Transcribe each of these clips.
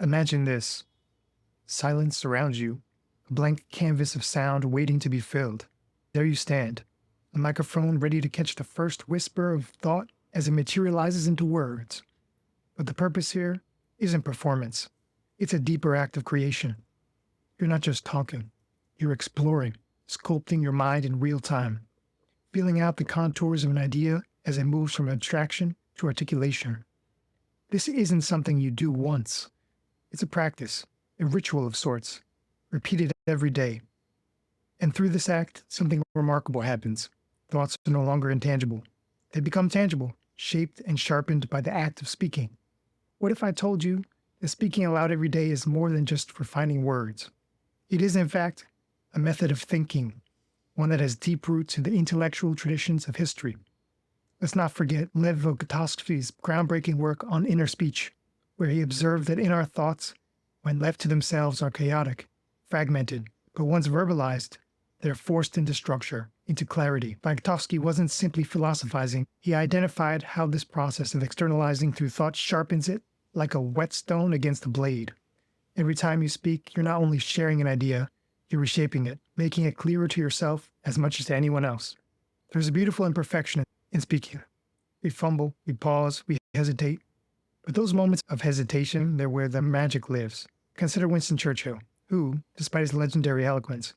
Imagine this: silence surrounds you, a blank canvas of sound waiting to be filled. There you stand, a microphone ready to catch the first whisper of thought as it materializes into words. But the purpose here isn't performance, it's a deeper act of creation. You're not just talking, you're exploring, sculpting your mind in real time, feeling out the contours of an idea as it moves from abstraction to articulation. This isn't something you do once. It's a practice, a ritual of sorts, repeated every day. And through this act, something remarkable happens. Thoughts are no longer intangible. They become tangible, shaped and sharpened by the act of speaking. What if I told you that speaking aloud every day is more than just refining words? It is, in fact, a method of thinking, one that has deep roots in the intellectual traditions of history. Let's not forget Lev Vygotsky's groundbreaking work on inner speech, where he observed that in our thoughts, when left to themselves, are chaotic, fragmented, but once verbalized, they're forced into structure, into clarity. Vygotsky wasn't simply philosophizing, he identified how this process of externalizing through thought sharpens it like a whetstone against a blade. Every time you speak, you're not only sharing an idea, you're reshaping it, making it clearer to yourself as much as to anyone else. There's a beautiful imperfection in speaking. We fumble, we pause, we hesitate. But those moments of hesitation, they're where the magic lives. Consider Winston Churchill, who, despite his legendary eloquence,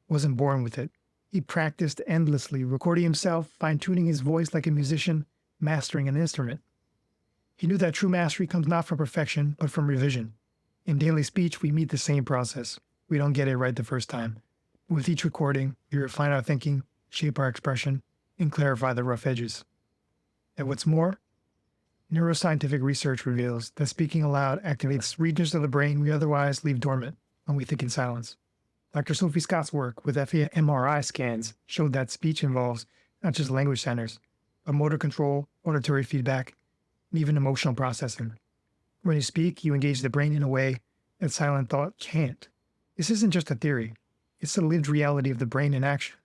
wasn't born with it. He practiced endlessly, recording himself, fine-tuning his voice like a musician, mastering an instrument. He knew that true mastery comes not from perfection, but from revision. In daily speech, we meet the same process. We don't get it right the first time. With each recording, we refine our thinking, shape our expression, and clarify the rough edges. And what's more, neuroscientific research reveals that speaking aloud activates regions of the brain we otherwise leave dormant when we think in silence. Dr. Sophie Scott's work with fMRI scans showed that speech involves not just language centers, but motor control, auditory feedback, and even emotional processing. When you speak, you engage the brain in a way that silent thought can't. This isn't just a theory, it's the lived reality of the brain in action.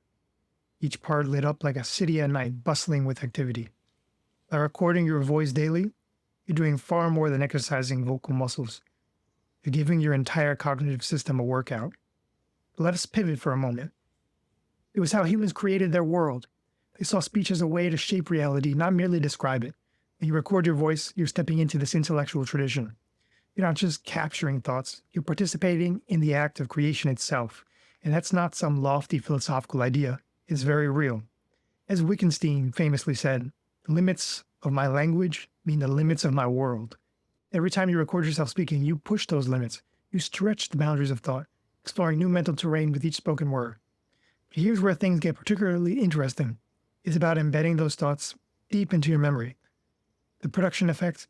Each part lit up like a city at night, bustling with activity. By recording your voice daily, you're doing far more than exercising vocal muscles. You're giving your entire cognitive system a workout. But let us pivot for a moment. It was how humans created their world. They saw speech as a way to shape reality, not merely describe it. When you record your voice, you're stepping into this intellectual tradition. You're not just capturing thoughts, you're participating in the act of creation itself. And that's not some lofty philosophical idea. It's very real. As Wittgenstein famously said, the limits of my language mean the limits of my world. Every time you record yourself speaking, you push those limits. You stretch the boundaries of thought, exploring new mental terrain with each spoken word. But here's where things get particularly interesting. It's about embedding those thoughts deep into your memory. The production effect,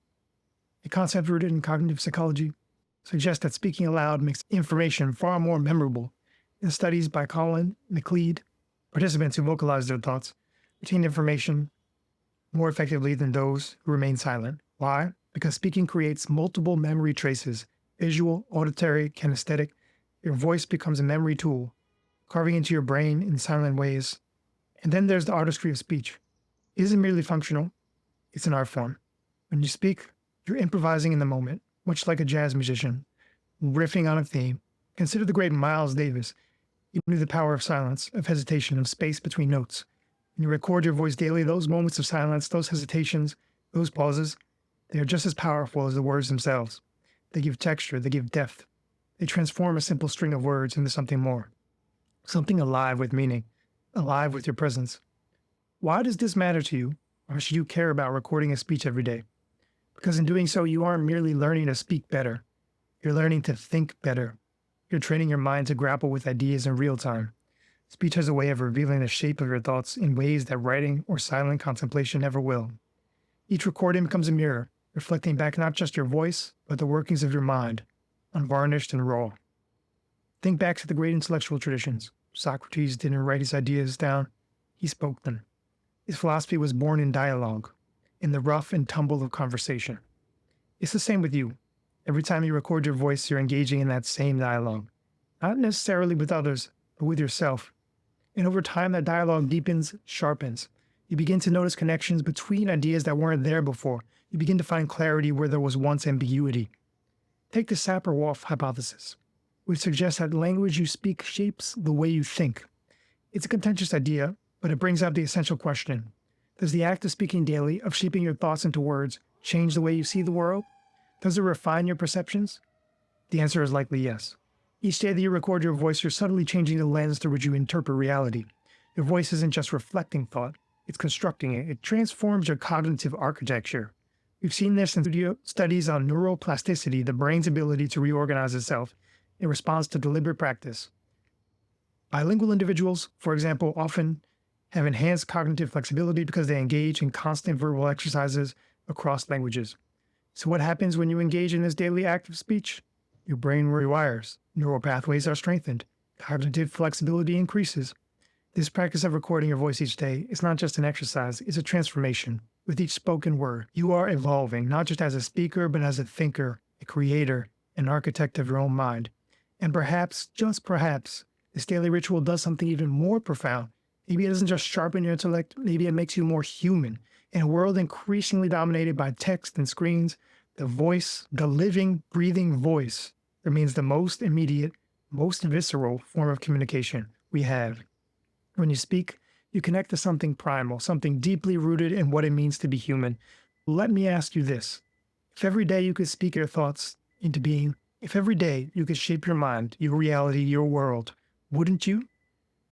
a concept rooted in cognitive psychology, suggests that speaking aloud makes information far more memorable. In studies by Colin McLeod, participants who vocalize their thoughts retain information more effectively than those who remain silent. Why? Because speaking creates multiple memory traces, visual, auditory, kinesthetic. Your voice becomes a memory tool, carving into your brain in silent ways. And then there's the artistry of speech. It isn't merely functional, it's an art form. When you speak, you're improvising in the moment, much like a jazz musician, riffing on a theme. Consider the great Miles Davis. He knew the power of silence, of hesitation, of space between notes. When you record your voice daily, those moments of silence, those hesitations, those pauses, they are just as powerful as the words themselves. They give texture, they give depth. They transform a simple string of words into something more. Something alive with meaning, alive with your presence. Why does this matter to you, or should you care about recording a speech every day? Because in doing so, you aren't merely learning to speak better. You're learning to think better. You're training your mind to grapple with ideas in real time. Speech has a way of revealing the shape of your thoughts in ways that writing or silent contemplation never will. Each recording becomes a mirror, reflecting back not just your voice, but the workings of your mind, unvarnished and raw. Think back to the great intellectual traditions. Socrates didn't write his ideas down, he spoke them. His philosophy was born in dialogue, in the rough and tumble of conversation. It's the same with you. Every time you record your voice, you're engaging in that same dialogue. Not necessarily with others, but with yourself. And over time, that dialogue deepens, sharpens. You begin to notice connections between ideas that weren't there before. You begin to find clarity where there was once ambiguity. Take the Sapir-Whorf hypothesis, which suggests that language you speak shapes the way you think. It's a contentious idea, but it brings up the essential question. Does the act of speaking daily, of shaping your thoughts into words, change the way you see the world? Does it refine your perceptions? The answer is likely yes. Each day that you record your voice, you're subtly changing the lens through which you interpret reality. Your voice isn't just reflecting thought, it's constructing it. It transforms your cognitive architecture. We've seen this in studies on neuroplasticity, the brain's ability to reorganize itself in response to deliberate practice. Bilingual individuals, for example, often have enhanced cognitive flexibility because they engage in constant verbal exercises across languages. So what happens when you engage in this daily act of speech? Your brain rewires, neural pathways are strengthened, cognitive flexibility increases. This practice of recording your voice each day is not just an exercise, it's a transformation. With each spoken word, you are evolving, not just as a speaker, but as a thinker, a creator, an architect of your own mind. And perhaps, just perhaps, this daily ritual does something even more profound. Maybe it doesn't just sharpen your intellect, maybe it makes you more human. In a world increasingly dominated by text and screens, the voice, the living, breathing voice, remains the most immediate, most visceral form of communication we have. When you speak, you connect to something primal, something deeply rooted in what it means to be human. Let me ask you this. If every day you could speak your thoughts into being, if every day you could shape your mind, your reality, your world, wouldn't you?